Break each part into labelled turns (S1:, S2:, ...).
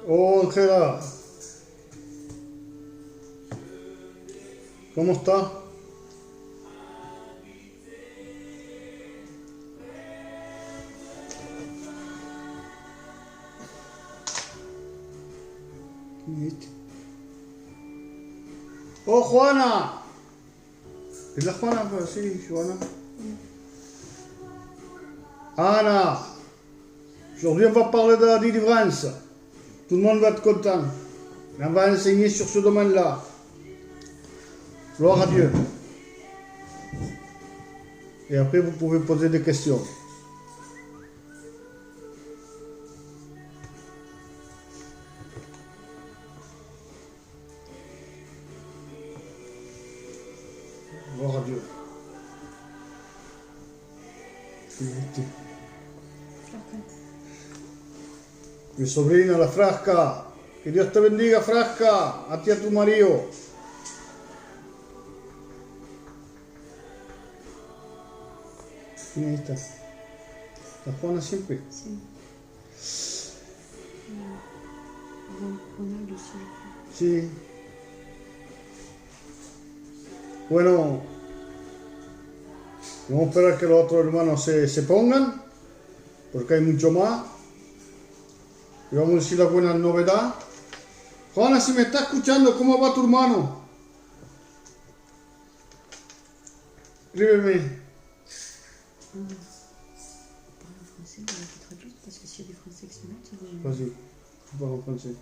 S1: Oh, Angela. ¿Cómo está? Oh, Juana. ¿Es la Juana? Pues sí, Juana. Anna. Aujourd'hui, on va parler de la délivrance. Tout le monde va être content. On va enseigner sur ce domaine-là. Gloire à Dieu. Et après, vous pouvez poser des questions. Gloire à Dieu. Mi sobrina, la Frasca. Que Dios te bendiga, Frasca. A ti y a tu marido. Mira, ahí está. ¿La Juana siempre?
S2: Sí. Ronaldo,
S1: Sí. Bueno, vamos a esperar que los otros hermanos se pongan, porque hay mucho más. Y vamos a decir la buena novedad. Juana, si me está escuchando, ¿cómo va tu hermano? Escríbeme.
S2: Parle en français, on va te traduire, parce que s'il y a des Français qui se mettent, ça va...
S1: Vas-y, tu parles en français.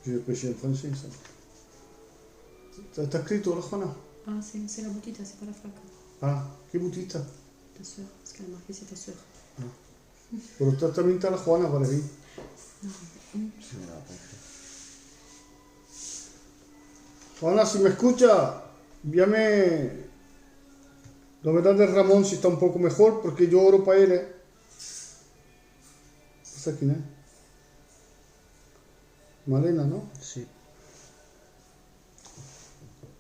S1: Je vais prêcher en français, ça. T'as écrit, toi, la Juana?
S2: Ah, c'est la boutita, c'est pas la flaca.
S1: Ah, qué botita.
S2: Ta soeur, parce qu'elle a marqué c'est ta soeur.
S1: Pero tú también está la Juana, para ahí. Juana, si me escucha, envíame novedad de Ramón si está un poco mejor, porque yo oro para él. ¿Esta quién es? Malena, ¿no?
S3: Sí.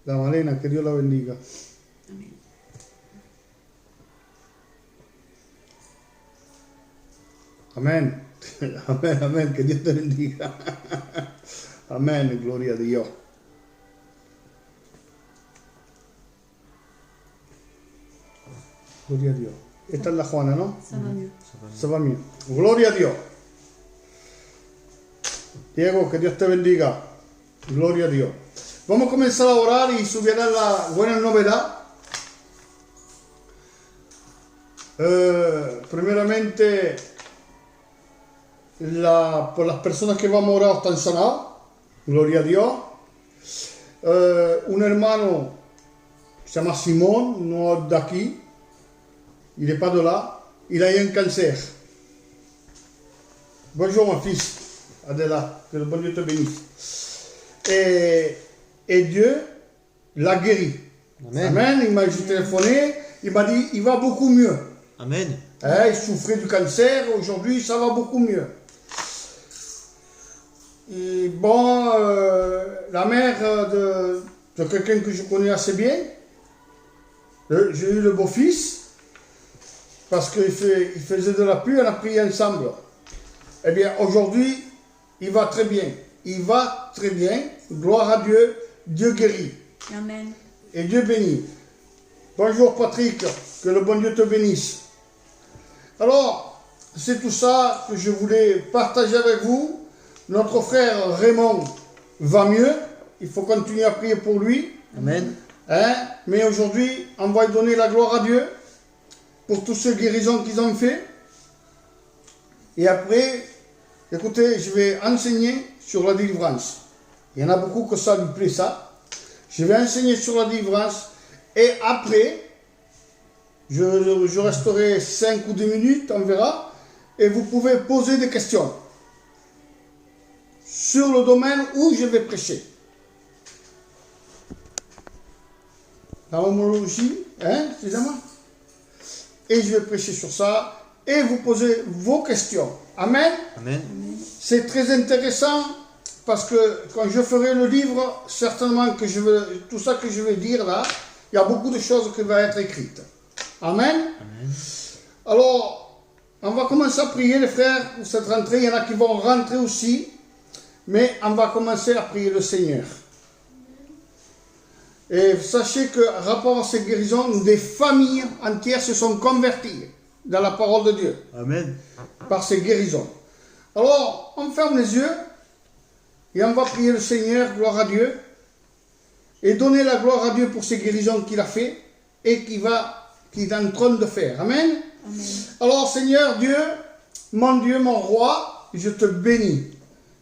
S1: La Malena, que Dios la bendiga.
S2: Amén.
S1: Amén. Amén, amén, que Dios te bendiga. Amén, gloria a Dios. Gloria a Dios. Esta es la Juana, ¿no?
S2: Ça va mieux.
S1: Se va bien. Gloria a Dios. Diego, que Dios te bendiga. Gloria a Dios. Vamos a comenzar a orar y subir a la buena novedad. Primeramente, por las personas que vamos a orar están sanadas. Gloria a Dios. Un hermano que se llama Simón, no de aquí. Il n'est pas de là. Il a eu un cancer. Bonjour mon fils, Adela, que le bon Dieu te bénisse. Et Dieu l'a guéri.
S3: Amen.
S1: Amen. Il m'a téléphoné, il m'a dit, il va beaucoup mieux.
S3: Amen.
S1: Il souffrait du cancer, aujourd'hui ça va beaucoup mieux. Et bon, la mère de quelqu'un que je connais assez bien, j'ai eu le beau-fils, parce qu'il faisait de la pluie, on a prié ensemble. Eh bien, aujourd'hui, il va très bien. Il va très bien. Gloire à Dieu. Dieu guérit.
S2: Amen.
S1: Et Dieu bénit. Bonjour Patrick, que le bon Dieu te bénisse. Alors, c'est tout ça que je voulais partager avec vous. Notre frère Raymond va mieux. Il faut continuer à prier pour lui.
S3: Amen.
S1: Mais aujourd'hui, on va lui donner la gloire à Dieu pour toutes ces guérisons qu'ils ont fait. Et après, écoutez, je vais enseigner sur la délivrance. Il y en a beaucoup que ça lui plaît, ça. Je vais enseigner sur la délivrance. Et après, je resterai 5 ou 10 minutes, on verra. Et vous pouvez poser des questions sur le domaine où je vais prêcher. La homologie, excusez-moi. Et je vais prêcher sur ça. Et vous posez vos questions. Amen.
S3: Amen.
S1: C'est très intéressant parce que quand je ferai le livre, certainement que tout ça que je vais dire là, il y a beaucoup de choses qui vont être écrites. Amen.
S3: Amen.
S1: Alors, on va commencer à prier, les frères, pour cette rentrée. Il y en a qui vont rentrer aussi. Mais on va commencer à prier le Seigneur. Et sachez que, rapport à ces guérisons, des familles entières se sont converties dans la parole de Dieu.
S3: Amen.
S1: Par ces guérisons. Alors, on ferme les yeux et on va prier le Seigneur, gloire à Dieu, et donner la gloire à Dieu pour ces guérisons qu'il a fait et qu'il est en train de faire. Amen.
S2: Amen.
S1: Alors, Seigneur Dieu, mon roi, je te bénis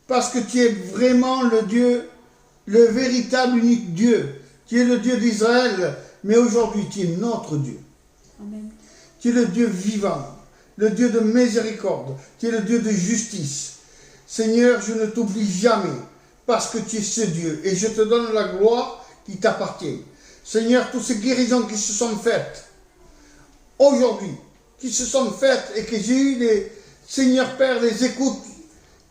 S1: parce que tu es vraiment le Dieu, le véritable unique Dieu. Tu es le Dieu d'Israël, mais aujourd'hui tu es notre Dieu.
S2: Amen.
S1: Tu es le Dieu vivant, le Dieu de miséricorde, tu es le Dieu de justice. Seigneur, je ne t'oublie jamais, parce que tu es ce Dieu, et je te donne la gloire qui t'appartient. Seigneur, toutes ces guérisons qui se sont faites, aujourd'hui, qui se sont faites, et que j'ai eu des, Seigneur Père, des écoutes,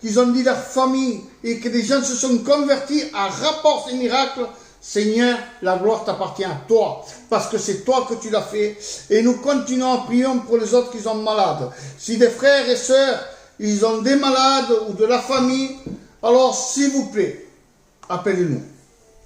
S1: qu'ils ont dit la famille, et que des gens se sont convertis à rapport ces miracles. Seigneur, la gloire t'appartient à toi, parce que c'est toi que tu l'as fait. Et nous continuons à prier pour les autres qui sont malades. Si des frères et sœurs, ils ont des malades ou de la famille, alors s'il vous plaît, appelez-nous.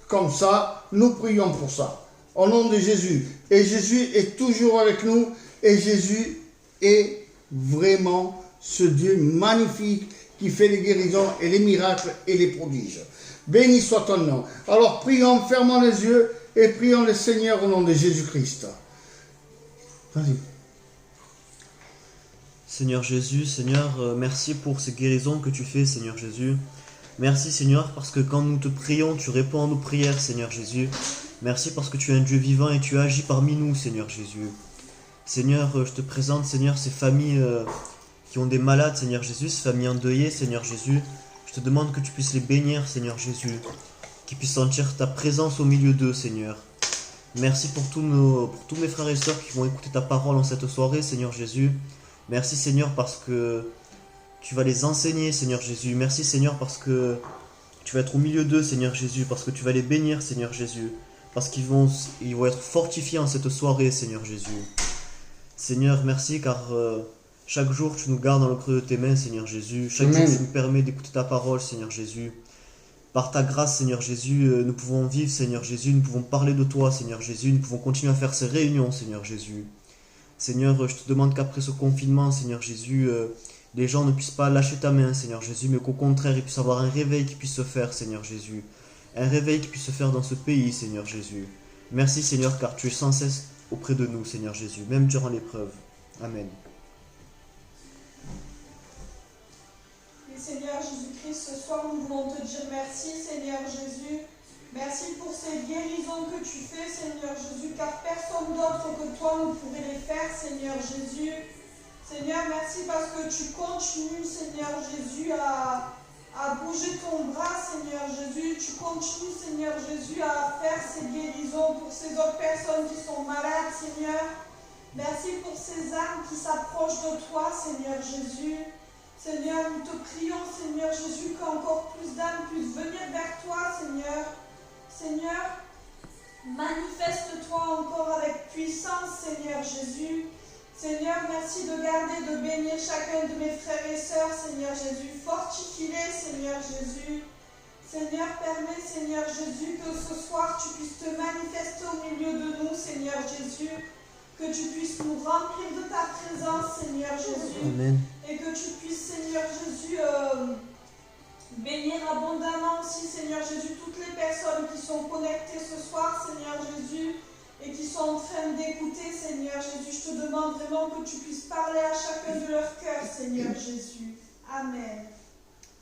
S1: Comme ça, nous prions pour ça. Au nom de Jésus. Et Jésus est toujours avec nous. Et Jésus est vraiment ce Dieu magnifique qui fait les guérisons et les miracles et les prodiges. Béni soit ton nom. Alors prions, fermons les yeux et prions le Seigneur au nom de Jésus-Christ. Vas-y.
S3: Seigneur Jésus, Seigneur, merci pour ces guérisons que tu fais, Seigneur Jésus. Merci, Seigneur, parce que quand nous te prions, tu réponds à nos prières, Seigneur Jésus. Merci parce que tu es un Dieu vivant et tu agis parmi nous, Seigneur Jésus. Seigneur, je te présente, Seigneur, ces familles qui ont des malades, Seigneur Jésus, ces familles endeuillées, Seigneur Jésus. Je te demande que tu puisses les bénir, Seigneur Jésus, qu'ils puissent sentir ta présence au milieu d'eux, Seigneur. Merci pour tous mes frères et sœurs qui vont écouter ta parole en cette soirée, Seigneur Jésus. Merci, Seigneur, parce que tu vas les enseigner, Seigneur Jésus. Merci, Seigneur, parce que tu vas être au milieu d'eux, Seigneur Jésus, parce que tu vas les bénir, Seigneur Jésus, parce qu'ils vont être fortifiés en cette soirée, Seigneur Jésus. Seigneur, merci, car chaque jour, tu nous gardes dans le creux de tes mains, Seigneur Jésus. Chaque jour, tu nous permets d'écouter ta parole, Seigneur Jésus. Par ta grâce, Seigneur Jésus, nous pouvons vivre, Seigneur Jésus. Nous pouvons parler de toi, Seigneur Jésus. Nous pouvons continuer à faire ces réunions, Seigneur Jésus. Seigneur, je te demande qu'après ce confinement, Seigneur Jésus, les gens ne puissent pas lâcher ta main, Seigneur Jésus, mais qu'au contraire, ils puissent avoir un réveil qui puisse se faire, Seigneur Jésus. Un réveil qui puisse se faire dans ce pays, Seigneur Jésus. Merci, Seigneur, car tu es sans cesse auprès de nous, Seigneur Jésus, même durant l'épreuve. Amen.
S4: Seigneur Jésus-Christ, ce soir nous voulons te dire merci, Seigneur Jésus. Merci pour ces guérisons que tu fais, Seigneur Jésus, car personne d'autre que toi ne pourrait les faire, Seigneur Jésus. Seigneur, merci parce que tu continues, Seigneur Jésus, à bouger ton bras, Seigneur Jésus. Tu continues, Seigneur Jésus, à faire ces guérisons pour ces autres personnes qui sont malades, Seigneur. Merci pour ces âmes qui s'approchent de toi, Seigneur Jésus. Seigneur, nous te prions, Seigneur Jésus, qu'encore plus d'âmes puissent venir vers toi, Seigneur. Seigneur, manifeste-toi encore avec puissance, Seigneur Jésus. Seigneur, merci de garder, de bénir chacun de mes frères et sœurs, Seigneur Jésus. Fortifie-les, Seigneur Jésus. Seigneur, permets, Seigneur Jésus, que ce soir tu puisses te manifester au milieu de nous, Seigneur Jésus. Que tu puisses nous remplir de ta présence, Seigneur Jésus.
S3: Amen.
S4: Et que tu puisses, Seigneur Jésus, bénir abondamment aussi, Seigneur Jésus, toutes les personnes qui sont connectées ce soir, Seigneur Jésus, et qui sont en train d'écouter, Seigneur Jésus. Je te demande vraiment que tu puisses parler à chacun de leur cœur, Seigneur Jésus. Amen.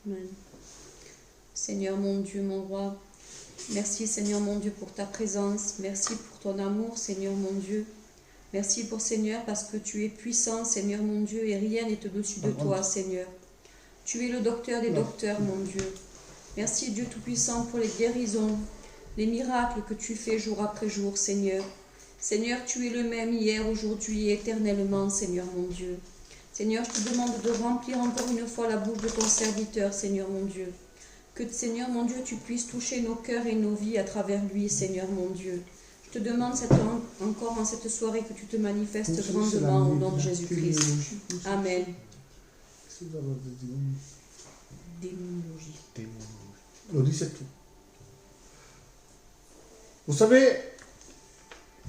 S2: Amen. Seigneur mon Dieu, mon roi, merci Seigneur mon Dieu pour ta présence. Merci pour ton amour, Seigneur mon Dieu. Merci pour Seigneur parce que tu es puissant, Seigneur mon Dieu, et rien n'est au-dessus de toi, Seigneur. Tu es le docteur des docteurs, mon Dieu. Merci Dieu Tout-Puissant pour les guérisons, les miracles que tu fais jour après jour, Seigneur. Seigneur, tu es le même hier, aujourd'hui et éternellement, Seigneur mon Dieu. Seigneur, je te demande de remplir encore une fois la bouche de ton serviteur, Seigneur mon Dieu. Que, Seigneur mon Dieu, tu puisses toucher nos cœurs et nos vies à travers lui, Seigneur mon Dieu. Je te demande encore en cette soirée que tu te manifestes grandement au nom de Jésus-Christ. Amen. Démonologie.
S1: On dit c'est tout. Vous savez,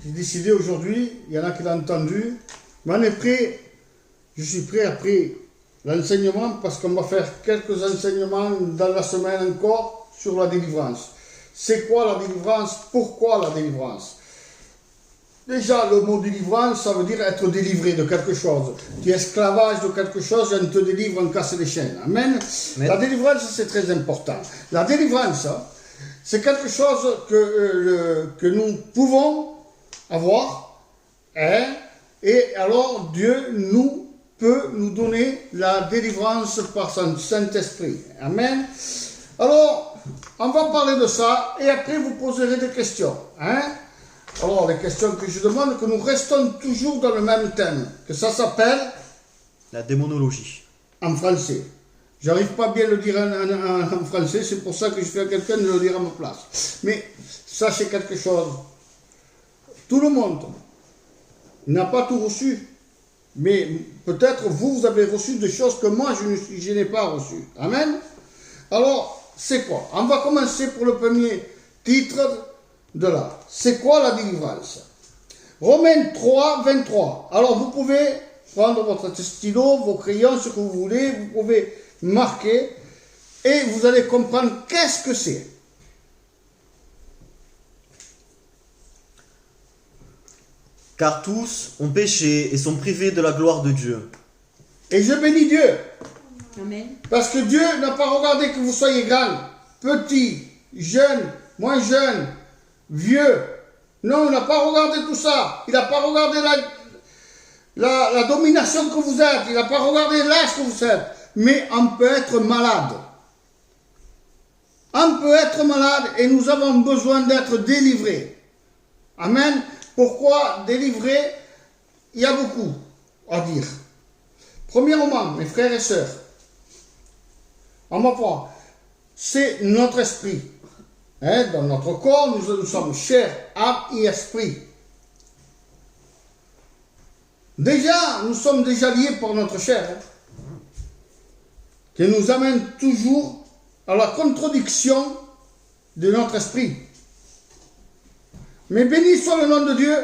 S1: j'ai décidé aujourd'hui, il y en a qui l'ont entendu, mais on est prêt, je suis prêt après l'enseignement parce qu'on va faire quelques enseignements dans la semaine encore sur la délivrance. C'est quoi la délivrance? Pourquoi la délivrance? Déjà, le mot délivrance, ça veut dire être délivré de quelque chose. Tu es esclavage de quelque chose et on te délivre, on casse les chaînes. Amen.
S3: Amen.
S1: La délivrance, c'est très important. La délivrance, c'est quelque chose que nous pouvons avoir. Hein, et alors, Dieu peut nous donner la délivrance par son Saint-Esprit. Amen. Alors, on va parler de ça et après vous poserez des questions. Hein? Alors, les questions que je demande, que nous restons toujours dans le même thème, que ça s'appelle
S3: La démonologie.
S1: en français. J'arrive pas bien à le dire en français, c'est pour ça que je fais à quelqu'un de le dire à ma place. Mais sachez quelque chose. Tout le monde n'a pas tout reçu. Mais peut-être vous avez reçu des choses que moi je n'ai pas reçues. Amen. Alors, c'est quoi? On va commencer pour le premier titre de là. C'est quoi la délivrance? Romains 3, 23. Alors, vous pouvez prendre votre stylo, vos crayons, ce que vous voulez. Vous pouvez marquer et vous allez comprendre qu'est-ce que c'est.
S3: Car tous ont péché et sont privés de la gloire de Dieu.
S1: Et je bénis Dieu.
S2: Amen.
S1: Parce que Dieu n'a pas regardé que vous soyez grand, petit, jeune, moins jeune, vieux. Non, il n'a pas regardé tout ça. Il n'a pas regardé la domination que vous êtes. Il n'a pas regardé l'âge que vous êtes. Mais on peut être malade. On peut être malade et nous avons besoin d'être délivrés. Amen. Pourquoi délivrer? Il y a beaucoup à dire. Premièrement, mes frères et sœurs, on va voir, c'est notre esprit. Hein, dans notre corps, nous sommes chair, âme et esprit. Déjà, nous sommes déjà liés par notre chair, qui nous amène toujours à la contradiction de notre esprit. Mais béni soit le nom de Dieu,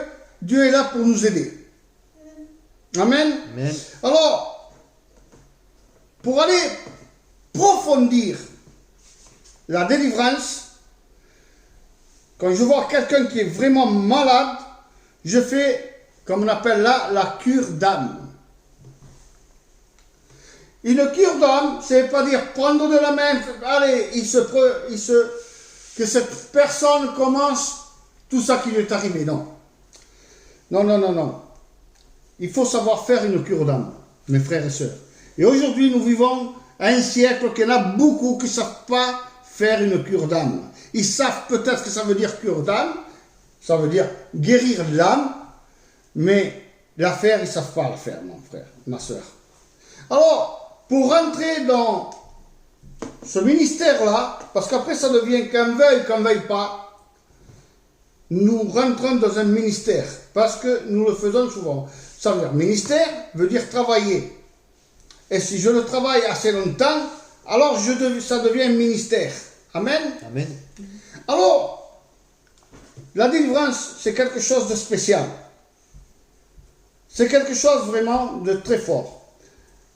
S1: Dieu est là pour nous aider. Amen.
S3: Amen.
S1: Alors, pour aller approfondir la délivrance, quand je vois quelqu'un qui est vraiment malade, je fais, comme on appelle là, la cure d'âme. Une cure d'âme, c'est pas dire prendre de la main, allez, que cette personne commence tout ça qui lui est arrivé, non. Non, non, non, non. Il faut savoir faire une cure d'âme, mes frères et sœurs. Et aujourd'hui, nous vivons à un siècle qu'il y en a beaucoup qui ne savent pas faire une cure d'âme. Ils savent peut-être que ça veut dire cure d'âme, ça veut dire guérir l'âme, mais la faire, ils ne savent pas la faire, mon frère, ma sœur. Alors, pour rentrer dans ce ministère-là, parce qu'après ça devient qu'on veuille pas, nous rentrons dans un ministère, parce que nous le faisons souvent. Ça veut dire, ministère veut dire travailler. Et si je le travaille assez longtemps, alors ça devient un ministère. Amen.
S3: Amen.
S1: Alors, la délivrance, c'est quelque chose de spécial. C'est quelque chose vraiment de très fort.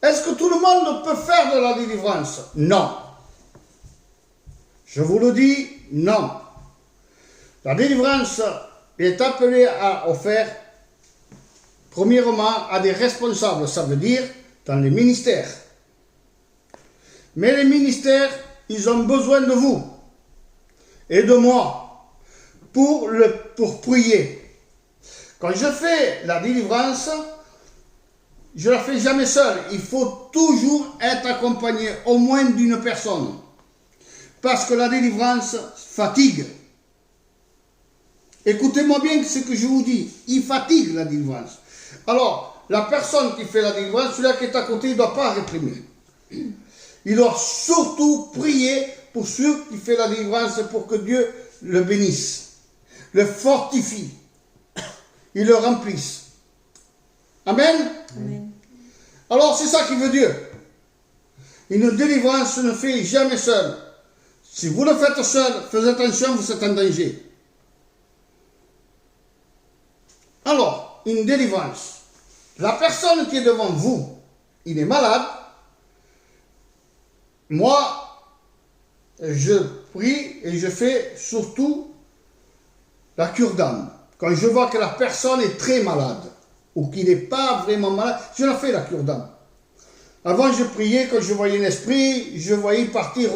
S1: Est-ce que tout le monde peut faire de la délivrance? Non. Je vous le dis, non. La délivrance est appelée à offrir, premièrement, à des responsables, ça veut dire dans les ministères. Mais les ministères, ils ont besoin de vous et de moi pour prier. Quand je fais la délivrance, je ne la fais jamais seul. Il faut toujours être accompagné au moins d'une personne. Parce que la délivrance fatigue. Écoutez-moi bien ce que je vous dis. Il fatigue la délivrance. Alors, la personne qui fait la délivrance, celui qui est à côté, il ne doit pas réprimer. Il doit surtout prier pour celui qui fait la délivrance pour que Dieu le bénisse. le fortifient, ils le remplissent. Amen.
S2: Amen.
S1: Alors c'est ça qui veut Dieu. Une délivrance ne fait jamais seul. Si vous le faites seul, faites attention, vous êtes en danger. Alors, une délivrance. La personne qui est devant vous, il est malade. Moi, je prie et je fais surtout la cure d'âme. Quand je vois que la personne est très malade ou qu'il n'est pas vraiment malade, je la fais la cure d'âme. Avant, je priais, quand je voyais un esprit, je voyais partir.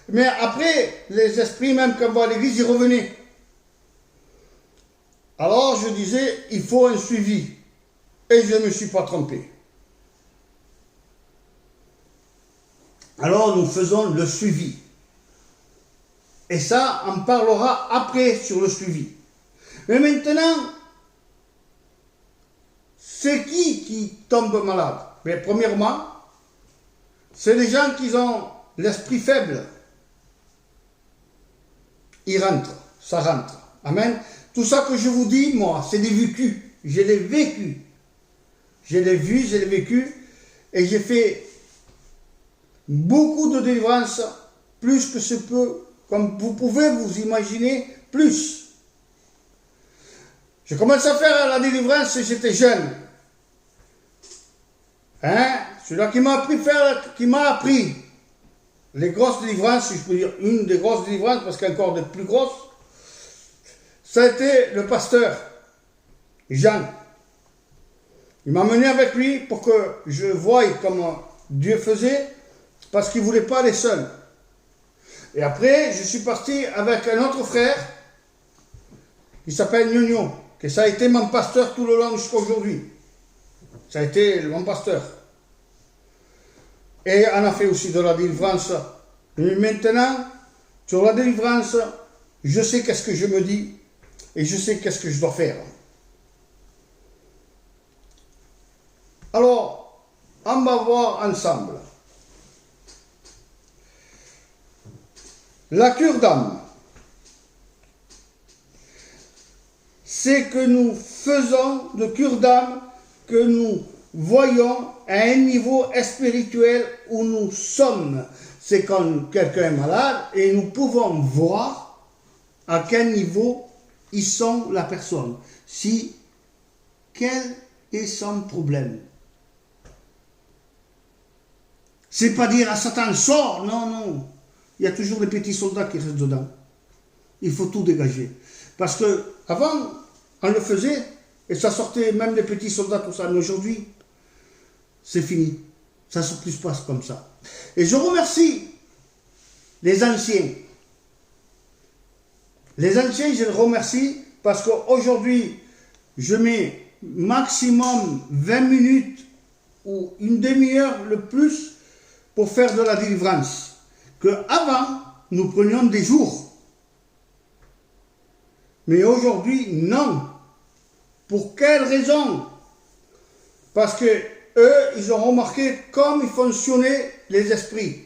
S1: Mais après, les esprits, même quand on va à l'église, ils revenaient. Alors, je disais, il faut un suivi. Et je ne me suis pas trompé. Alors, nous faisons le suivi. Et ça, on parlera après sur le suivi. Mais maintenant, c'est qui tombe malade? Mais premièrement, c'est les gens qui ont l'esprit faible. Ils rentrent, ça rentre. Amen. Tout ça que je vous dis, moi, c'est des vécus. Je l'ai vécu. Je l'ai vu, je l'ai vécu. Et j'ai fait beaucoup de délivrances, plus que ce peut, comme vous pouvez vous imaginer, plus. J'ai commencé à faire la délivrance, j'étais jeune. Celui-là qui m'a appris les grosses délivrances, si je peux dire une des grosses délivrances, parce qu'il y a encore de plus grosses, ça a été le pasteur Jean. Il m'a mené avec lui pour que je voie comment Dieu faisait, parce qu'il ne voulait pas aller seul. Et après, je suis parti avec un autre frère, qui s'appelle Gnogno, que ça a été mon pasteur tout le long jusqu'à aujourd'hui. Ça a été mon pasteur. Et on a fait aussi de la délivrance. Mais maintenant, sur la délivrance, je sais qu'est-ce que je me dis et je sais qu'est-ce que je dois faire. Alors, on va voir ensemble. La cure d'âme, c'est que nous faisons de cure d'âme, que nous voyons à un niveau spirituel où nous sommes. C'est quand quelqu'un est malade et nous pouvons voir à quel niveau ils sont la personne. Quel est son problème. C'est pas dire à Satan, sors, non. Il y a toujours les petits soldats qui restent dedans. Il faut tout dégager. Parce que avant, on le faisait et ça sortait même des petits soldats, tout ça. Mais aujourd'hui, c'est fini. Ça ne se plus passe comme ça. Et je remercie les anciens. Les anciens, je les remercie parce qu'aujourd'hui, je mets maximum 20 minutes ou une demi-heure le plus pour faire de la délivrance. Qu'avant, nous prenions des jours. Mais aujourd'hui, non. Pour quelle raison? Parce que eux, ils ont remarqué comment ils fonctionnaient les esprits.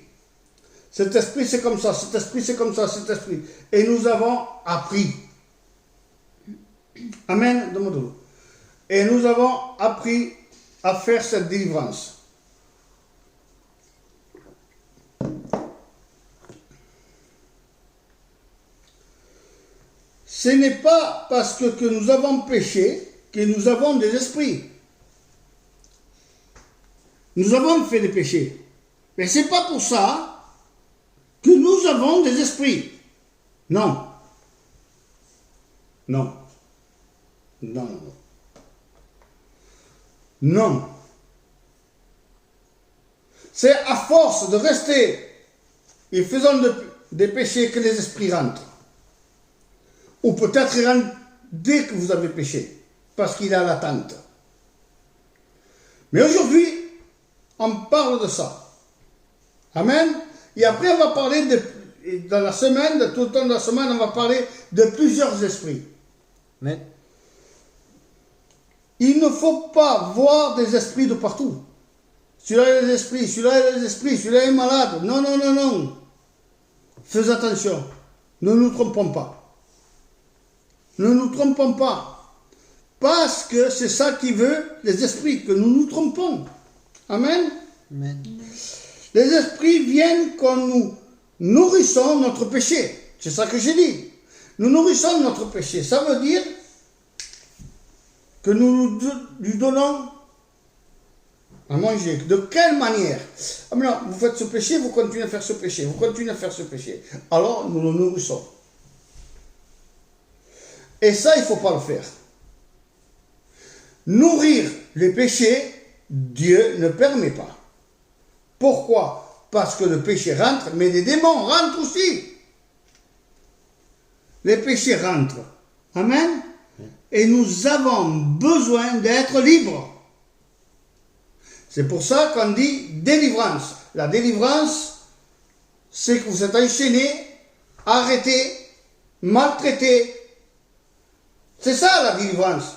S1: Cet esprit, c'est comme ça, cet esprit, c'est comme ça, cet esprit. Et nous avons appris. Amen. Et nous avons appris à faire cette délivrance. Ce n'est pas parce que nous avons péché que nous avons des esprits. Nous avons fait des péchés. Mais ce n'est pas pour ça que nous avons des esprits. Non. C'est à force de rester et faisant des péchés que les esprits rentrent. Ou peut-être ils rentrent dès que vous avez péché, parce qu'il est à l'attente. Mais aujourd'hui, on parle de ça. Amen. Et après, on va parler dans la semaine, tout le temps de la semaine, on va parler de plusieurs esprits.
S3: Amen.
S1: Il ne faut pas voir des esprits de partout. Celui-là est des esprits, celui-là est des esprits, celui-là est malade. Non. Fais attention. Ne nous trompons pas. Ne nous trompons pas. Parce que c'est ça qui veut les esprits, que nous nous trompons. Amen.
S3: Amen.
S1: Les esprits viennent quand nous nourrissons notre péché. C'est ça que j'ai dit. Nous nourrissons notre péché. Ça veut dire que nous lui donnons à manger. De quelle manière? Ah, mais non, vous faites ce péché, vous continuez à faire ce péché, vous continuez à faire ce péché. Alors, nous le nourrissons. Et ça, il ne faut pas le faire. Nourrir les péchés, Dieu ne permet pas. Pourquoi? Parce que le péché rentre, mais les démons rentrent aussi. Les péchés rentrent. Amen. Et nous avons besoin d'être libres. C'est pour ça qu'on dit délivrance. La délivrance, c'est que vous êtes enchaîné, arrêté, maltraité. C'est ça la délivrance.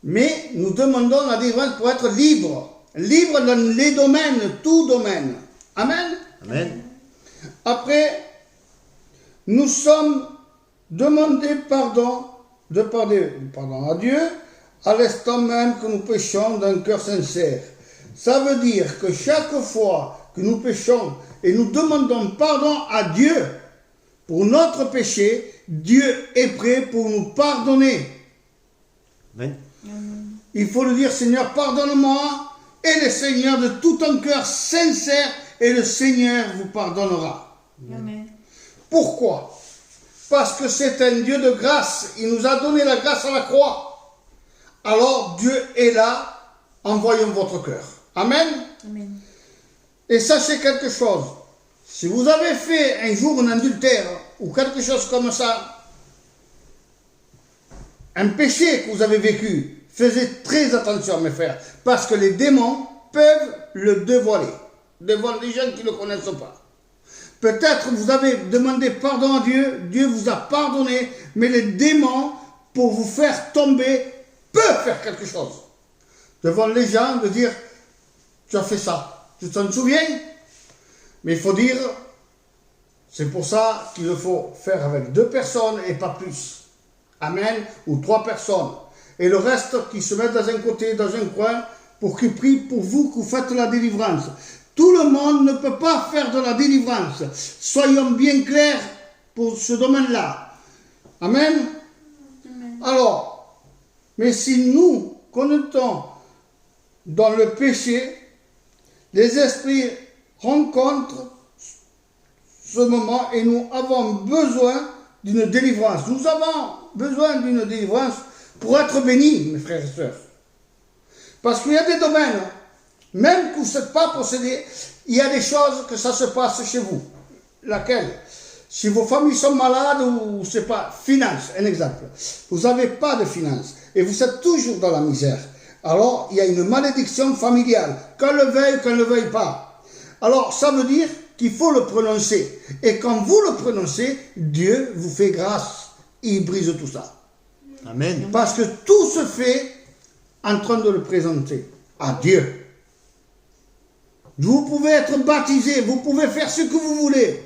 S1: Mais nous demandons la délivrance pour être libre. Libre dans les domaines, tout domaine. Amen.
S3: Amen.
S1: Après, nous sommes demandés pardon à Dieu à l'instant même que nous péchons d'un cœur sincère. Ça veut dire que chaque fois que nous péchons et nous demandons pardon à Dieu pour notre péché, Dieu est prêt pour nous pardonner.
S3: Amen.
S1: Il faut le dire, Seigneur, pardonne-moi, et le Seigneur de tout un cœur sincère, et le Seigneur vous pardonnera.
S2: Amen.
S1: Pourquoi? Parce que c'est un Dieu de grâce. Il nous a donné la grâce à la croix. Alors Dieu est là, envoyons votre cœur. Amen.
S2: Amen.
S1: Et sachez quelque chose. Si vous avez fait un jour un adultère ou quelque chose comme ça, un péché que vous avez vécu, faites très attention, mes frères, parce que les démons peuvent le dévoiler devant les gens qui ne le connaissent pas. Peut-être vous avez demandé pardon à Dieu, Dieu vous a pardonné, mais les démons, pour vous faire tomber, peuvent faire quelque chose. Devant les gens, de dire, tu as fait ça, tu t'en souviens? Mais il faut dire, c'est pour ça qu'il faut faire avec 2 personnes et pas plus. Amen. Ou 3 personnes. Et le reste qui se mettent dans un côté, dans un coin, pour qu'ils prient pour vous, que vous faites la délivrance. Tout le monde ne peut pas faire de la délivrance. Soyons bien clairs pour ce domaine-là. Amen.
S2: Amen.
S1: Alors, mais si nous connaissons dans le péché, les esprits rencontrent ce moment et nous avons besoin d'une délivrance. Nous avons besoin d'une délivrance pour être bénis, mes frères et sœurs. Parce qu'il y a des domaines, même que vous n'êtes pas possédés, il y a des choses que ça se passe chez vous. Laquelle? Si vos familles sont malades ou, c'est pas, finances, un exemple. Vous n'avez pas de finances et vous êtes toujours dans la misère. Alors, il y a une malédiction familiale, qu'on le veuille, qu'on ne le veuille pas. Alors, ça veut dire qu'il faut le prononcer. Et quand vous le prononcez, Dieu vous fait grâce. Il brise tout ça.
S3: Amen.
S1: Parce que tout se fait en train de le présenter à Dieu. Vous pouvez être baptisé, vous pouvez faire ce que vous voulez.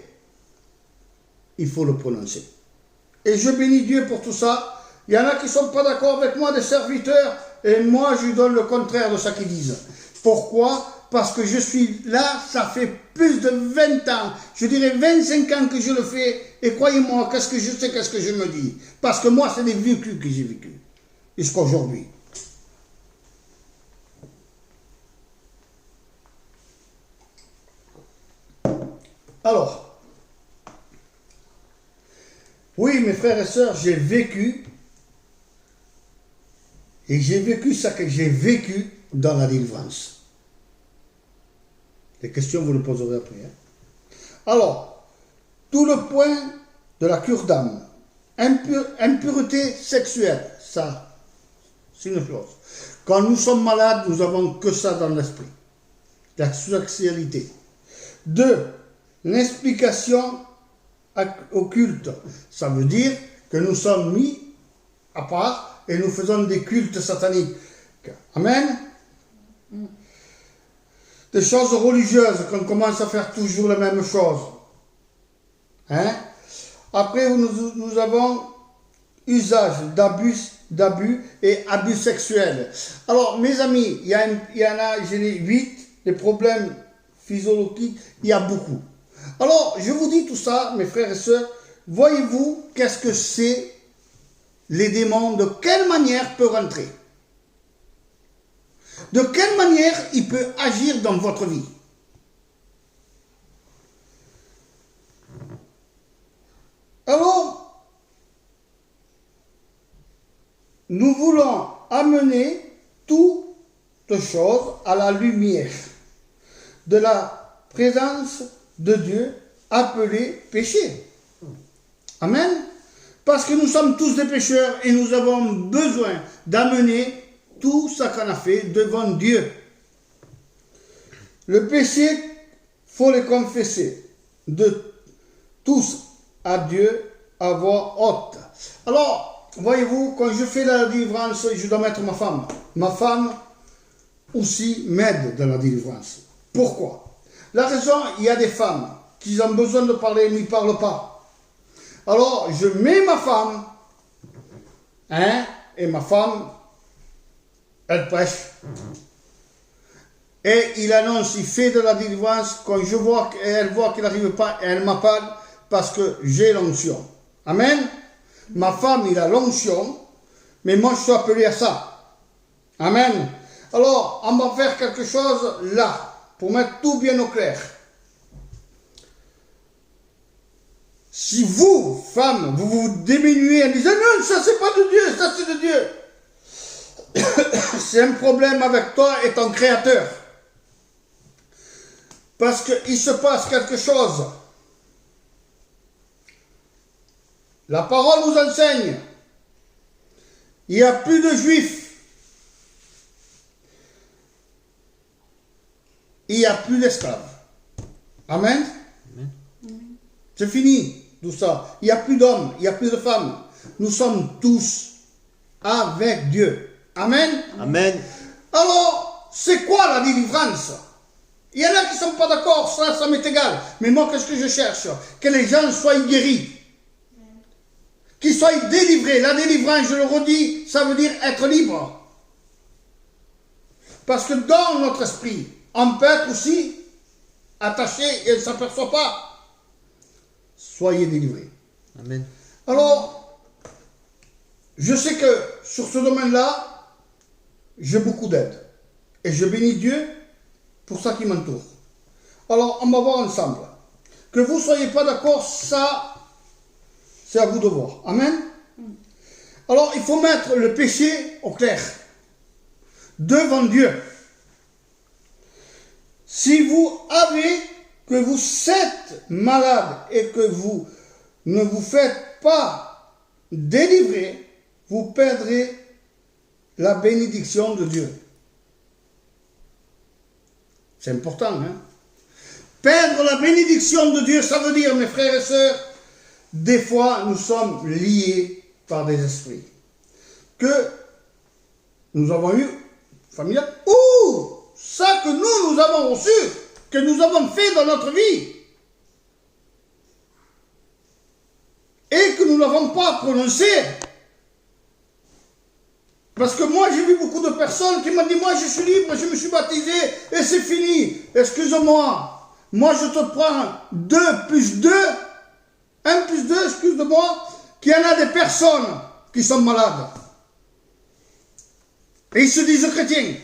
S1: Il faut le prononcer. Et je bénis Dieu pour tout ça. Il y en a qui ne sont pas d'accord avec moi, des serviteurs, et moi je donne le contraire de ce qu'ils disent. Pourquoi? Parce que je suis là, ça fait plus de 20 ans, je dirais 25 ans que je le fais, et croyez-moi, qu'est-ce que je sais, qu'est-ce que je me dis? Parce que moi, c'est des vécus que j'ai vécus, jusqu'à aujourd'hui. Alors, oui, mes frères et sœurs, j'ai vécu, et j'ai vécu ça que j'ai vécu dans la délivrance. Les questions, vous les poserez après. Hein. Alors, tout le point de la cure d'âme, impureté sexuelle, ça, c'est une chose. Quand nous sommes malades, nous n'avons que ça dans l'esprit, la sexualité. 2, l'explication occulte, ça veut dire que nous sommes mis à part et nous faisons des cultes sataniques. Amen. Des choses religieuses, qu'on commence à faire toujours la même chose. Hein? Après, nous avons usage d'abus et abus sexuels. Alors, mes amis, il y en a, j'ai les 8, les problèmes physiologiques, il y a beaucoup. Alors, je vous dis tout ça, mes frères et sœurs, voyez-vous qu'est-ce que c'est les démons, de quelle manière peut rentrer? De quelle manière il peut agir dans votre vie? Alors, nous voulons amener toutes choses à la lumière de la présence de Dieu appelée péché. Amen. Parce que nous sommes tous des pécheurs et nous avons besoin d'amener tout ce qu'on a fait devant Dieu. Le péché, faut le confesser de tous à Dieu à voix haute. Alors, voyez-vous, quand je fais la délivrance, je dois mettre ma femme. Ma femme aussi m'aide dans la délivrance. Pourquoi? La raison, il y a des femmes qui ont besoin de parler et n'y parlent pas. Alors, je mets ma femme, et ma femme, elle prêche. Et il annonce, il fait de la délivrance. Quand je vois qu'elle voit qu'il n'arrive pas, elle m'appelle parce que j'ai l'onction. Amen. Ma femme, il a l'onction, mais moi, je suis appelé à ça. Amen. Alors, on va faire quelque chose là, pour mettre tout bien au clair. Si vous, femmes, vous vous diminuez en disant, non, ça c'est pas de Dieu, ça c'est de Dieu. C'est un problème avec toi et ton créateur. Parce qu'il se passe quelque chose. La parole nous enseigne. Il n'y a plus de juifs. Il n'y a plus d'esclaves. Amen. C'est fini, tout ça. Il n'y a plus d'hommes, il n'y a plus de femmes. Nous sommes tous avec Dieu. Amen.
S3: Amen.
S1: Alors, c'est quoi la délivrance? Il y en a qui ne sont pas d'accord, ça m'est égal. Mais moi, qu'est-ce que je cherche? Que les gens soient guéris. Qu'ils soient délivrés. La délivrance, je le redis, ça veut dire être libre. Parce que dans notre esprit, on peut être aussi attaché et ne s'aperçoit pas. Soyez délivrés.
S3: Amen.
S1: Alors, je sais que sur ce domaine-là, j'ai beaucoup d'aide. Et je bénis Dieu pour ça qui m'entoure. Alors, on va voir ensemble. Que vous ne soyez pas d'accord, ça, c'est à vous de voir. Amen. Alors, il faut mettre le péché au clair. Devant Dieu. Si vous avez, que vous êtes malade et que vous ne vous faites pas délivrer, vous perdrez la bénédiction de Dieu. C'est important, hein? Perdre la bénédiction de Dieu, ça veut dire, mes frères et sœurs, des fois, nous sommes liés par des esprits. Que nous avons eu, familial, ou ça que nous avons reçu, que nous avons fait dans notre vie, et que nous n'avons pas prononcé. Parce que moi, j'ai vu beaucoup de personnes qui m'ont dit, moi, je suis libre, je me suis baptisé, et c'est fini. Excuse-moi, moi, je te prends 2 plus 2, 1 plus 2, excuse-moi, qu'il y en a des personnes qui sont malades. Et ils se disent chrétiens.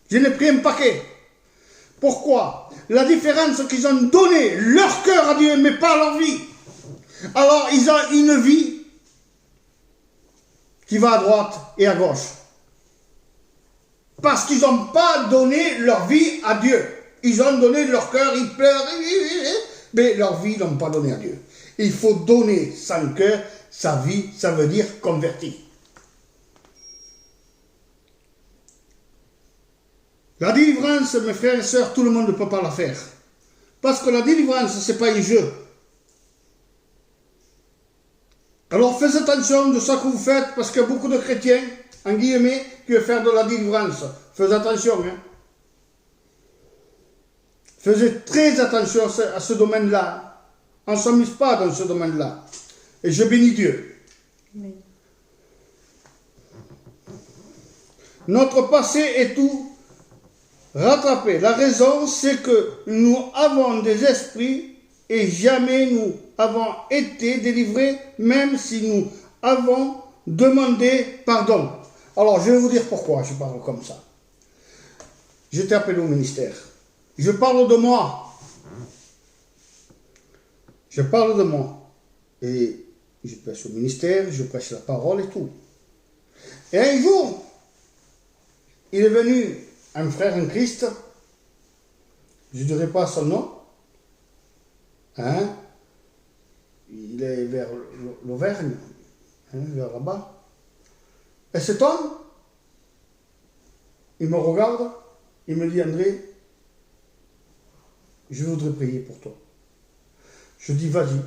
S1: Je n'ai pris un paquet. Pourquoi? La différence, c'est qu'ils ont donné leur cœur à Dieu, mais pas leur vie. Alors, ils ont une vie qui va à droite et à gauche. Parce qu'ils n'ont pas donné leur vie à Dieu. Ils ont donné leur cœur, ils pleurent, mais leur vie, ils n'ont pas donné à Dieu. Il faut donner son cœur, sa vie, ça veut dire converti. La délivrance, mes frères et sœurs, tout le monde ne peut pas la faire. Parce que la délivrance, ce n'est pas un jeu. Alors faites attention de ce que vous faites, parce qu'il y a beaucoup de chrétiens, en guillemets, qui veulent faire de la délivrance. Faites attention. Hein. Faites très attention à ce domaine-là. On ne s'amuse pas dans ce domaine-là. Et je bénis Dieu.
S2: Amen.
S1: Notre passé est tout rattrapé. La raison, c'est que nous avons des esprits et jamais nous avons été délivrés, même si nous avons demandé pardon. Alors, je vais vous dire pourquoi je parle comme ça. Je t'ai appelé au ministère. Je parle de moi. Je parle de moi. Et je prêche au ministère, je prêche la parole et tout. Et un jour, il est venu un frère en Christ, je ne dirai pas son nom, hein? Il est vers l'Auvergne, hein, vers là-bas. Et cet homme, il me regarde, il me dit, André, je voudrais prier pour toi. Je dis, vas-y.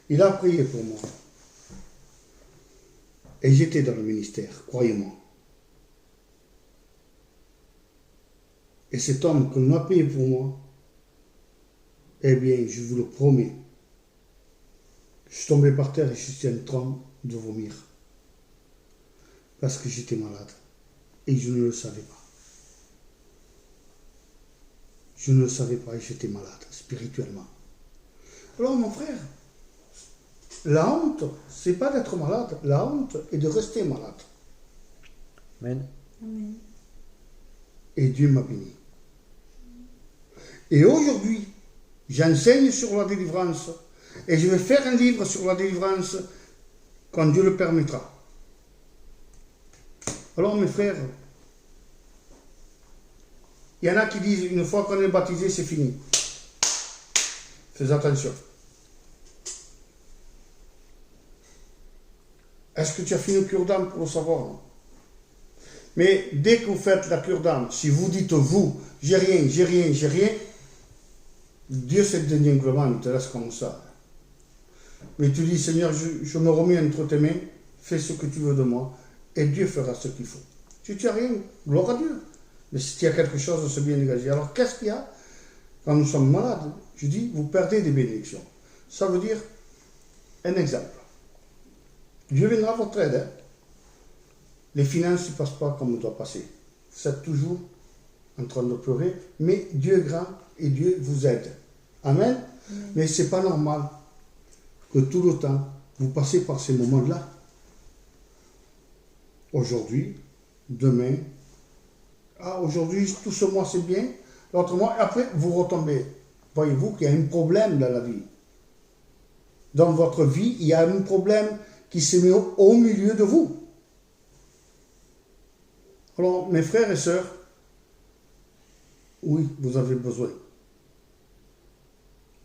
S1: Il a prié pour moi. Et j'étais dans le ministère, croyez-moi. Et cet homme qui m'a prié pour moi, eh bien, je vous le promets, je suis tombé par terre et je suis en train de vomir. Parce que j'étais malade. Et je ne le savais pas. Je ne le savais pas et j'étais malade, spirituellement. Alors mon frère, la honte, c'est pas d'être malade. La honte est de rester malade.
S3: Amen.
S2: Amen.
S1: Et Dieu m'a béni. Et aujourd'hui, j'enseigne sur la délivrance. Et je vais faire un livre sur la délivrance quand Dieu le permettra. Alors mes frères, il y en a qui disent, une fois qu'on est baptisé, c'est fini. Fais attention. Est-ce que tu as fait une cure d'âme pour le savoir? Mais dès que vous faites la cure d'âme, si vous dites vous, j'ai rien, j'ai rien, j'ai rien, Dieu c'est dénigrement, il te laisse comme ça. Mais tu dis, Seigneur, je me remets entre tes mains, fais ce que tu veux de moi, et Dieu fera ce qu'il faut. Si tu n'as rien, gloire à Dieu. Mais si tu as quelque chose, c'est bien dégagé. Alors qu'est-ce qu'il y a quand nous sommes malades? Je dis, vous perdez des bénédictions. Ça veut dire, un exemple. Dieu viendra à votre aide. Hein? Les finances ne passent pas comme on doit passer. Vous êtes toujours en train de pleurer, mais Dieu est grand et Dieu vous aide. Amen. Mais ce n'est pas normal que tout le temps, vous passez par ces moments-là. Aujourd'hui, demain, aujourd'hui, tout ce mois c'est bien, l'autre mois, et après vous retombez. Voyez-vous qu'il y a un problème dans la vie. Dans votre vie, il y a un problème qui se met au milieu de vous. Alors, mes frères et sœurs, oui, vous avez besoin.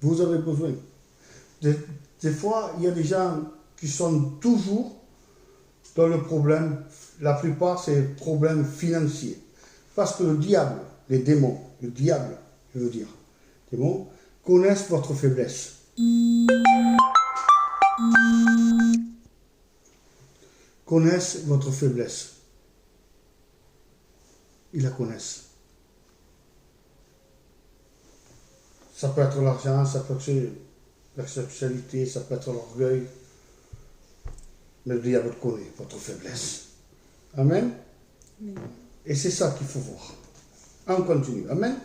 S1: Vous avez besoin. Des fois, il y a des gens qui sont toujours dans le problème. La plupart, c'est le problème financier. Parce que le diable, les démons, le diable, je veux dire, les démons, connaissent votre faiblesse. Connaissent votre faiblesse. Ils la connaissent. Ça peut être l'argent, ça peut être la sexualité, ça peut être l'orgueil. Mais le diable connaît votre faiblesse. Amen.
S2: Amen.
S1: Et c'est ça qu'il faut voir. On continue. Amen.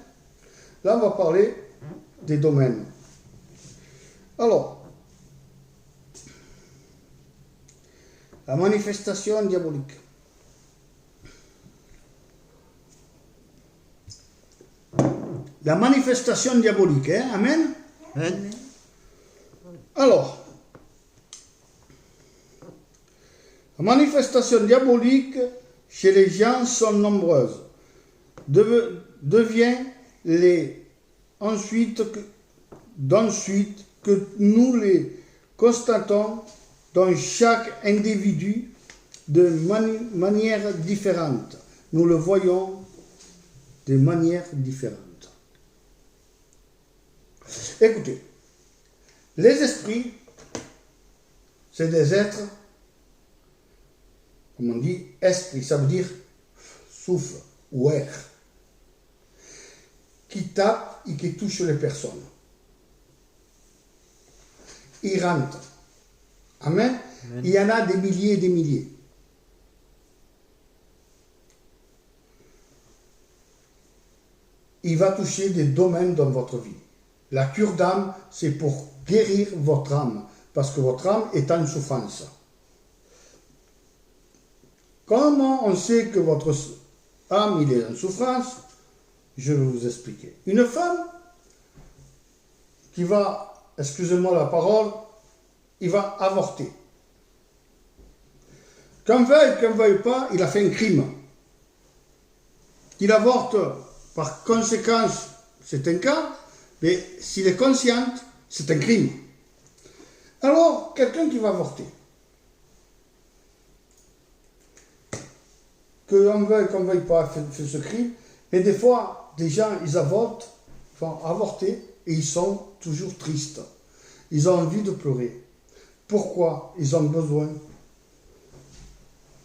S1: Là, on va parler des domaines. Alors, la manifestation diabolique. La manifestation diabolique, hein? Amen.
S3: Amen.
S1: Alors, la manifestation diabolique chez les gens sont nombreuses. Devient ensuite que nous les constatons dans chaque individu de manière différente. Nous le voyons de manière différente. Écoutez, les esprits, c'est des êtres, comme on dit, esprit, ça veut dire souffle ou air, qui tape et qui touche les personnes. Ils rentrent Amen.
S3: Amen.
S1: Il y en a des milliers et des milliers. Il va toucher des domaines dans votre vie. La cure d'âme, c'est pour guérir votre âme, parce que votre âme est en souffrance. Comment on sait que votre âme il est en souffrance? Je vais vous expliquer. Une femme qui va, excusez-moi la parole, il va avorter. Qu'on veuille pas, il a fait un crime. Qu'il avorte par conséquence, c'est un cas, mais s'il est conscient, c'est un crime. Alors, quelqu'un qui va avorter, qu'on veuille pas, fait ce crime, mais des fois, des gens, ils vont avorter, et ils sont toujours tristes. Ils ont envie de pleurer. Pourquoi? Ils ont besoin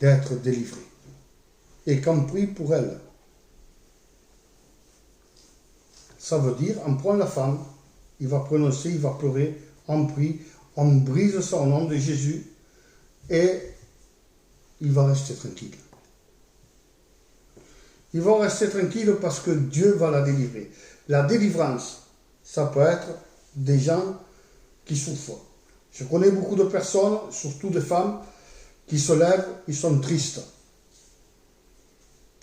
S1: d'être délivrés. Et qu'on prie pour elle. Ça veut dire, on prend la femme, il va prononcer, il va pleurer, on prie, on brise son nom de Jésus, et il va rester tranquille. Ils vont rester tranquilles parce que Dieu va la délivrer. La délivrance, ça peut être des gens qui souffrent. Je connais beaucoup de personnes, surtout des femmes, qui se lèvent, ils sont tristes.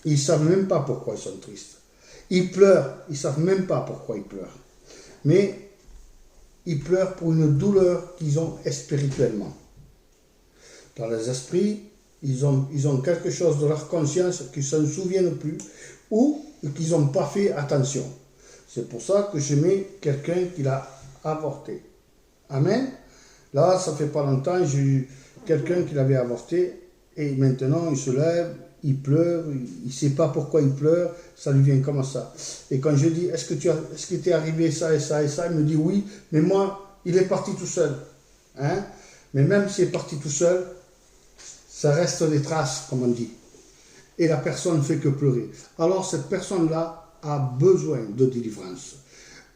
S1: Ils ne savent même pas pourquoi ils sont tristes. Ils pleurent, ils ne savent même pas pourquoi ils pleurent. Mais ils pleurent pour une douleur qu'ils ont spirituellement. Dans les esprits, ils ont quelque chose de leur conscience qu'ils ne se souviennent plus ou qu'ils n'ont pas fait attention. C'est pour ça que je mets quelqu'un qui l'a avorté. Amen. Là, ça fait pas longtemps, j'ai eu quelqu'un qui l'avait avorté et maintenant il se lève, il pleure, il ne sait pas pourquoi il pleure, ça lui vient comme ça. Et quand je dis, est-ce qu'il t'est arrivé ça et ça et ça, il me dit oui, mais moi, il est parti tout seul. Hein? Mais même s'il est parti tout seul, ça reste des traces, comme on dit. Et la personne ne fait que pleurer. Alors cette personne-là a besoin de délivrance.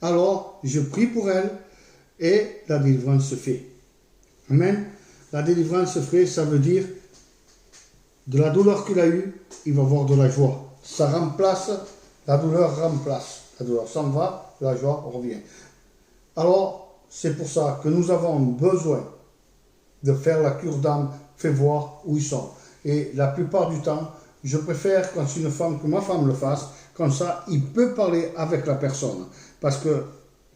S1: Alors, je prie pour elle et la délivrance se fait. Amen. La délivrance se fait, ça veut dire de la douleur qu'il a eue, il va avoir de la joie. Ça remplace, la douleur remplace. La douleur s'en va, la joie revient. Alors, c'est pour ça que nous avons besoin de faire la cure d'âme, fait voir où ils sont. Et la plupart du temps, je préfère quand c'est une femme que ma femme le fasse, comme ça, il peut parler avec la personne. Parce que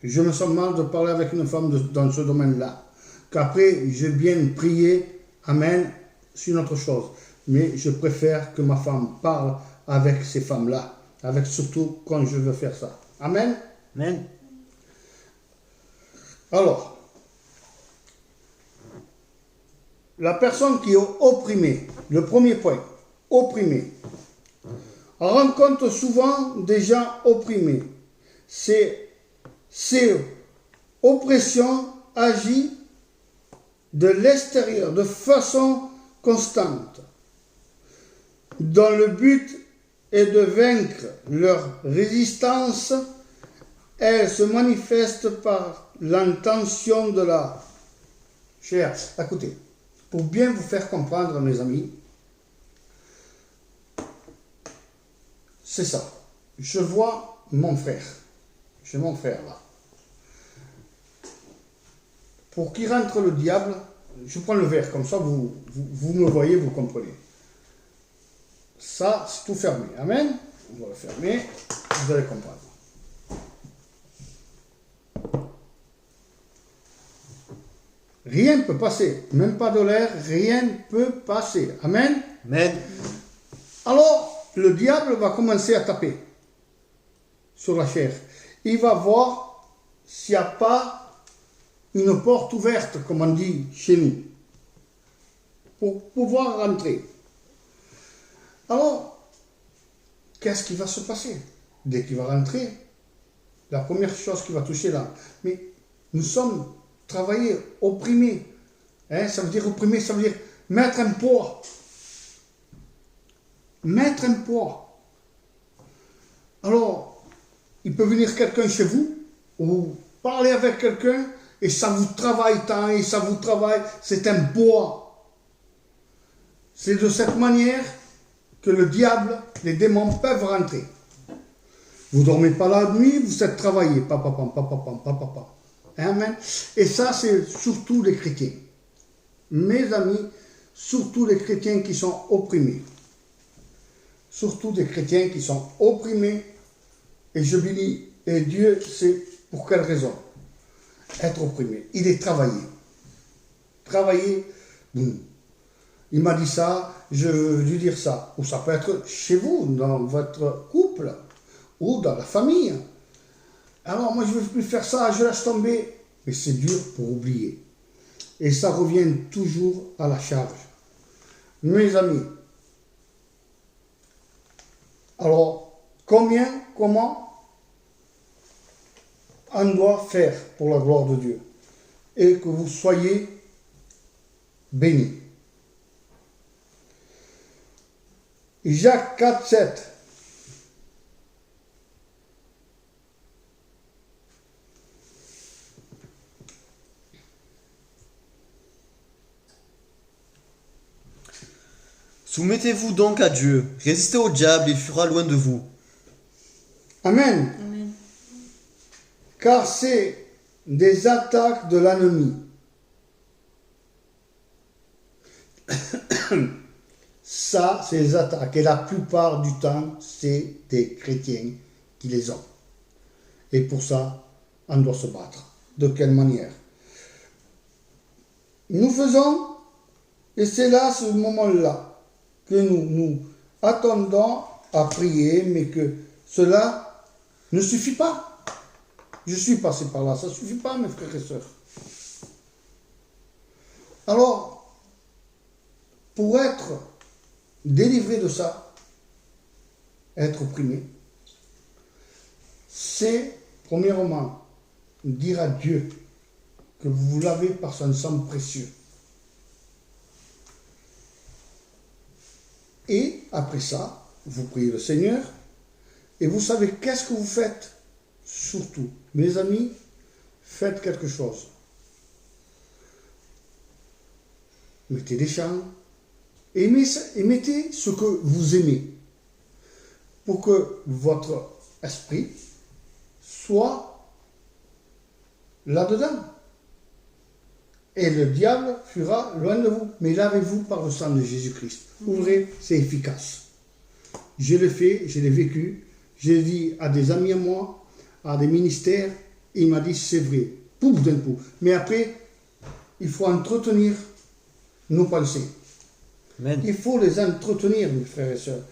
S1: je me sens mal de parler avec une femme dans ce domaine-là. Qu'après, je vienne prier, amen, c'est une autre chose. Mais je préfère que ma femme parle avec ces femmes-là, avec surtout quand je veux faire ça. Amen.
S3: Amen.
S1: Alors, la personne qui est opprimée, le premier point, opprimée, rencontre souvent des gens opprimés. Ces oppressions agissent de l'extérieur, de façon constante, dont le but est de vaincre leur résistance. Elles se manifestent par l'intention de la chair. Écoutez, pour bien vous faire comprendre, mes amis, c'est ça. Je vois mon frère. J'ai mon frère là. Pour qu'il rentre le diable, je prends le verre, comme ça vous me voyez, vous comprenez. Ça, c'est tout fermé. Amen. On va le fermer, vous allez comprendre. Rien ne peut passer, même pas de l'air, rien ne peut passer. Amen.
S3: Amen.
S1: Alors, le diable va commencer à taper sur la chair. Il va voir s'il n'y a pas une porte ouverte, comme on dit chez nous, pour pouvoir rentrer. Alors, qu'est-ce qui va se passer? Dès qu'il va rentrer, la première chose qui va toucher là. Mais nous sommes travaillés, opprimés. Hein, ça veut dire opprimer, ça veut dire mettre un poids. Mettre un poids. Alors, il peut venir quelqu'un chez vous, ou parler avec quelqu'un, et ça vous travaille tant, et ça vous travaille, c'est un poids. C'est de cette manière que le diable, les démons peuvent rentrer. Vous ne dormez pas la nuit, vous êtes travaillé. Papa. Amen. Et ça, c'est surtout les chrétiens. Mes amis, surtout les chrétiens qui sont opprimés. Surtout des chrétiens qui sont opprimés. Et je bénis, et Dieu sait pour quelle raison. Être opprimé. Il est travaillé. Travaillé, boum. Il m'a dit ça, je veux lui dire ça. Ou ça peut être chez vous, dans votre couple, ou dans la famille. Alors moi je ne veux plus faire ça, je laisse tomber. Mais c'est dur pour oublier. Et ça revient toujours à la charge. Mes amis, alors comment on doit faire pour la gloire de Dieu et que vous soyez bénis. Jacques 4, 7.
S3: Soumettez-vous donc à Dieu, résistez au diable, il fuira loin de vous.
S1: Amen.
S2: Amen.
S1: Car c'est des attaques de l'ennemi. Ça, c'est les attaques. Et la plupart du temps, c'est des chrétiens qui les ont. Et pour ça, on doit se battre. De quelle manière? Nous faisons, et c'est là, ce moment-là, que nous attendons à prier, mais que cela ne suffit pas. Je suis passé par là, ça ne suffit pas, mes frères et sœurs. Alors, pour être délivré de ça, être opprimé, c'est, premièrement, dire à Dieu que vous l'avez par son sang précieux. Et après ça, vous priez le Seigneur, et vous savez qu'est-ce que vous faites. Surtout, mes amis, faites quelque chose. Mettez des chants, et mettez ce que vous aimez, pour que votre esprit soit là-dedans. Et le diable fuira loin de vous. Mais lavez-vous par le sang de Jésus-Christ. Ouvrez, c'est efficace. Je l'ai fait, je l'ai vécu. J'ai dit à des amis à moi, à des ministères, il m'a dit c'est vrai. Pouf d'un coup. Mais après, il faut entretenir nos pensées.
S3: Amen.
S1: Il faut les entretenir, mes frères et sœurs.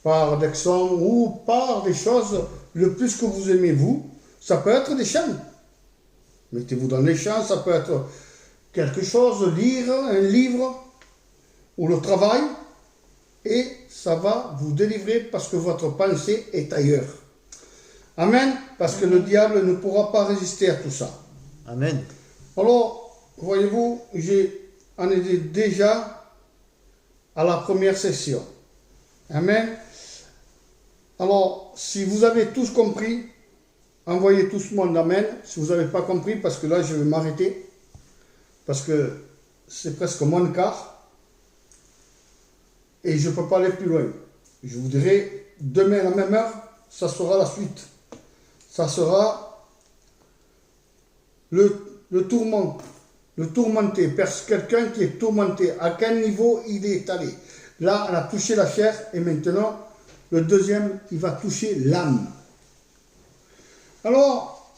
S1: Par des chants ou par des choses le plus que vous aimez vous. Ça peut être des chants. Mettez-vous dans les chants, ça peut être quelque chose, lire un livre ou le travail, et ça va vous délivrer parce que votre pensée est ailleurs. Amen. Parce que le diable ne pourra pas résister à tout ça.
S3: Amen.
S1: Alors, voyez-vous, on est déjà à la première session. Amen. Alors, si vous avez tous compris, envoyez tout le monde Amen. Si vous n'avez pas compris, parce que là, je vais m'arrêter. Parce que c'est presque moins de quart. Et je ne peux pas aller plus loin. Je vous dirai, demain à la même heure, ça sera la suite. Ça sera le tourment. Le tourmenté. Quelqu'un qui est tourmenté. À quel niveau il est allé? Là, on a touché la chair. Et maintenant, le deuxième, il va toucher l'âme. Alors,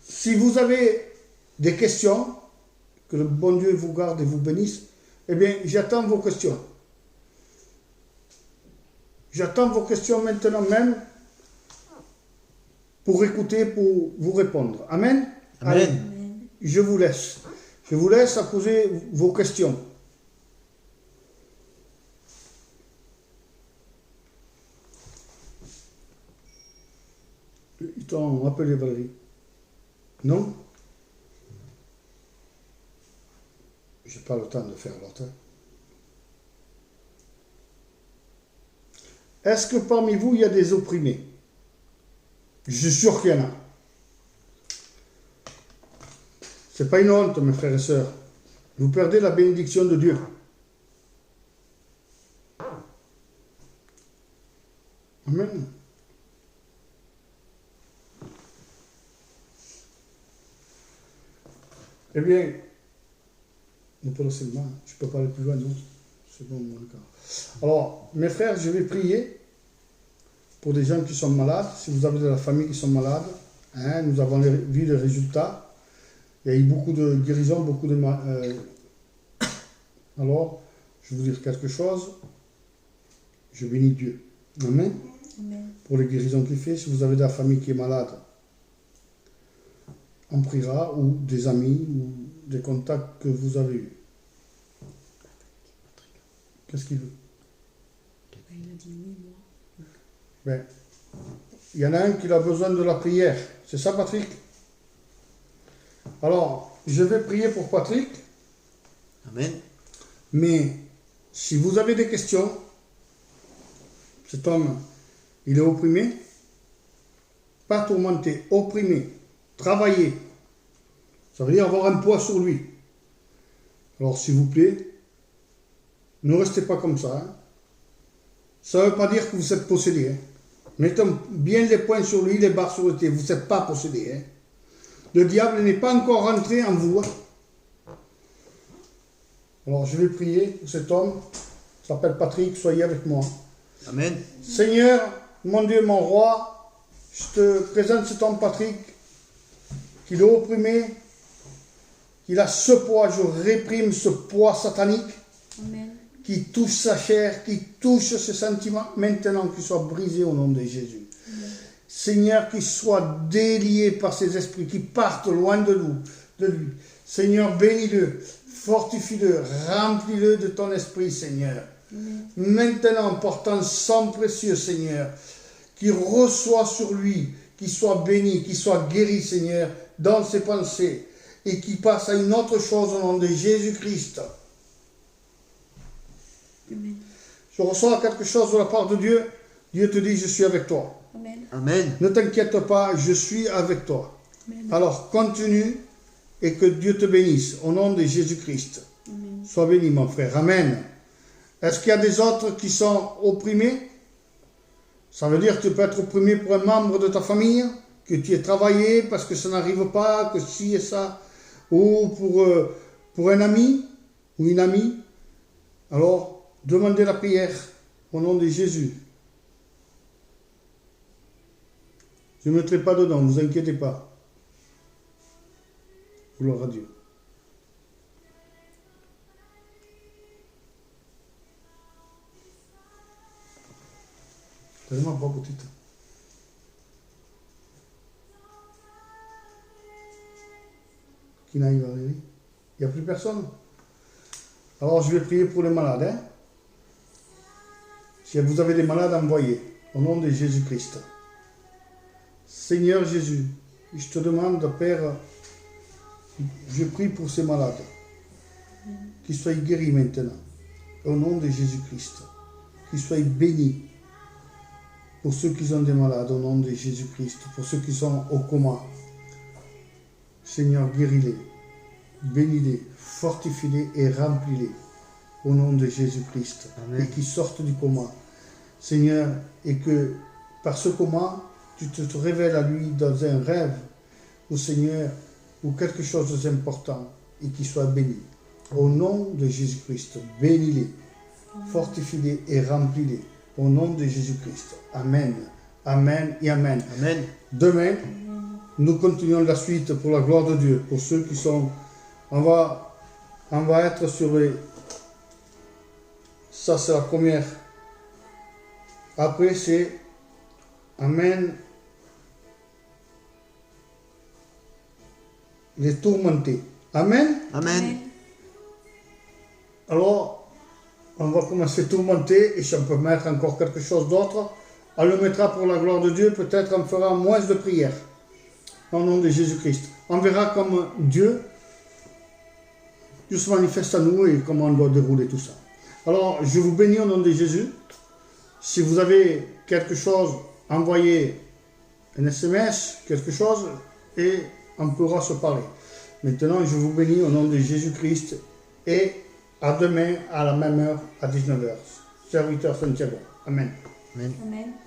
S1: si vous avez des questions, que le bon Dieu vous garde et vous bénisse, eh bien, j'attends vos questions. J'attends vos questions maintenant même pour écouter, pour vous répondre. Amen.
S3: Amen.
S1: Allez, je vous laisse. Je vous laisse à poser vos questions. Ils t'ont appelé Valérie? Non? Je n'ai pas le temps de faire l'autre. Est-ce que parmi vous, il y a des opprimés? Je suis sûr qu'il y en a. C'est pas une honte, mes frères et sœurs. Vous perdez la bénédiction de Dieu. Amen. Eh bien, on peut laisser le main. Je ne peux pas aller plus loin, non? C'est bon, mon cas. Alors, mes frères, je vais prier pour des gens qui sont malades. Si vous avez de la famille qui sont malades, hein, nous avons vu les résultats. Il y a eu beaucoup de guérisons, beaucoup de... Alors, je vais vous dire quelque chose. Je bénis Dieu. Amen.
S2: Amen.
S1: Pour les guérisons qu'il fait. Si vous avez de la famille qui est malade, on priera, ou des amis, ou des contacts que vous avez eus. Qu'est-ce qu'il veut?
S2: Il a dit oui, moi.
S1: Ben, il y en a un qui a besoin de la prière. C'est ça, Patrick? Alors, je vais prier pour Patrick.
S3: Amen.
S1: Mais si vous avez des questions, cet homme, il est opprimé, pas tourmenté, opprimé, travaillé. Ça veut dire avoir un poids sur lui. Alors, s'il vous plaît, ne restez pas comme ça. Hein. Ça ne veut pas dire que vous êtes possédé. Hein. Mettez bien les points sur lui, les barres sur le thé. Vous n'êtes pas possédé. Hein. Le diable n'est pas encore rentré en vous. Hein. Alors, je vais prier pour cet homme. Il s'appelle Patrick. Soyez avec moi.
S3: Amen.
S1: Seigneur, mon Dieu, mon roi, je te présente cet homme Patrick, qu'il est opprimé, qu'il a ce poids, je réprime ce poids satanique.
S2: Amen.
S1: Qui touche sa chair, qui touche ses sentiments, maintenant qu'il soit brisé au nom de Jésus.
S2: Amen.
S1: Seigneur, qu'il soit délié par ses esprits, qui partent loin de lui. Seigneur, bénis-le, fortifie-le, remplis-le de ton esprit, Seigneur.
S2: Amen.
S1: Maintenant, portant sang précieux, Seigneur, qu'il reçoit sur lui, qu'il soit béni, qu'il soit guéri, Seigneur, dans ses pensées, et qu'il passe à une autre chose au nom de Jésus-Christ.
S2: Amen.
S1: Je reçois quelque chose de la part de Dieu. Dieu te dit, je suis avec toi.
S2: Amen.
S3: Amen.
S1: Ne t'inquiète pas, je suis avec toi.
S2: Amen.
S1: Alors, continue et que Dieu te bénisse au nom de Jésus-Christ.
S2: Amen.
S1: Sois béni, mon frère. Amen. Est-ce qu'il y a des autres qui sont opprimés? Ça veut dire que tu peux être opprimé pour un membre de ta famille, que tu aies travaillé parce que ça n'arrive pas, que ci et ça, ou pour un ami ou une amie. Alors, demandez la prière au nom de Jésus. Je ne mettrai pas dedans, ne vous inquiétez pas. Gloire à Dieu. Tellement pas petite. Qui n'arrive à aller? Il n'y a plus personne? Alors je vais prier pour les malades. Hein? Si vous avez des malades, envoyez. Au nom de Jésus-Christ. Seigneur Jésus, je te demande, Père, je prie pour ces malades. Qu'ils soient guéris maintenant. Au nom de Jésus-Christ. Qu'ils soient bénis. Pour ceux qui sont des malades, au nom de Jésus-Christ. Pour ceux qui sont au coma. Seigneur, guéris-les. Bénis-les. Fortifie-les et remplis-les. Au nom de Jésus-Christ. Et qu'ils sortent du coma. Seigneur, et que par ce coma, tu te révèles à lui dans un rêve, au Seigneur, ou quelque chose d'important, et qu'il soit béni. Au nom de Jésus-Christ, bénis-les, fortifie-les et remplis-les. Au nom de Jésus-Christ. Amen. Amen et Amen.
S3: Amen.
S1: Demain, nous continuons la suite pour la gloire de Dieu. Pour ceux qui sont... On va être sur les... Ça, c'est la première. Après, c'est Amen. Les tourmentés. Amen.
S3: Amen.
S1: Alors, on va commencer tourmenté, et si on peut mettre encore quelque chose d'autre, on le mettra pour la gloire de Dieu, peut-être on fera moins de prières. Au nom de Jésus-Christ. On verra comme Dieu se manifeste à nous et comment on doit dérouler tout ça. Alors, je vous bénis au nom de Jésus. Si vous avez quelque chose, envoyez un SMS, quelque chose, et on pourra se parler. Maintenant, je vous bénis au nom de Jésus-Christ et à demain à la même heure, à 19h. Serviteur Santiago. Amen.
S3: Amen.
S2: Amen.